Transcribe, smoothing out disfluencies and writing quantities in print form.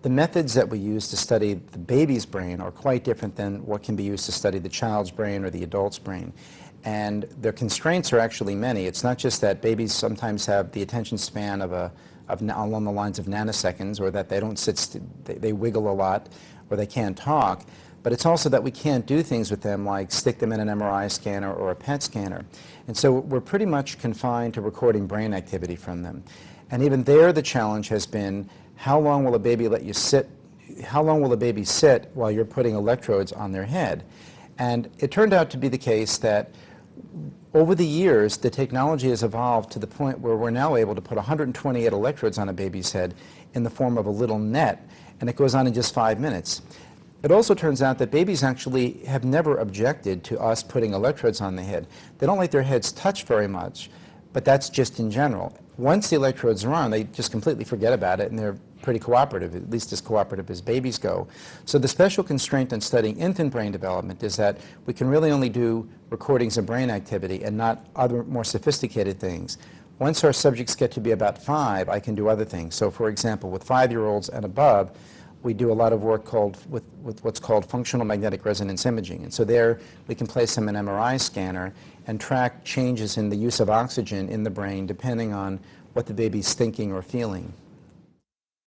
the methods that we use to study the baby's brain are quite different than what can be used to study the child's brain or the adult's brain. And their constraints are actually many. It's not just that babies sometimes have the attention span of along the lines of nanoseconds, or that they don't they wiggle a lot, or they can't talk, but it's also that we can't do things with them like stick them in an MRI scanner or a PET scanner. And so we're pretty much confined to recording brain activity from them. And even there, the challenge has been, how long will a baby let you sit? How long will a baby sit while you're putting electrodes on their head? And it turned out to be the case that over the years, the technology has evolved to the point where we're now able to put 128 electrodes on a baby's head in the form of a little net, and it goes on in just 5 minutes. It also turns out that babies actually have never objected to us putting electrodes on the head. They don't like their heads touched very much, but that's just in general. Once the electrodes are on, they just completely forget about it, and they're pretty cooperative, at least as cooperative as babies go. So the special constraint in studying infant brain development is that we can really only do recordings of brain activity and not other more sophisticated things. Once our subjects get to be about 5, I can do other things. So for example, with 5-year-olds and above, we do a lot of work with what's called functional magnetic resonance imaging. And so there we can place them in an MRI scanner and track changes in the use of oxygen in the brain depending on what the baby's thinking or feeling.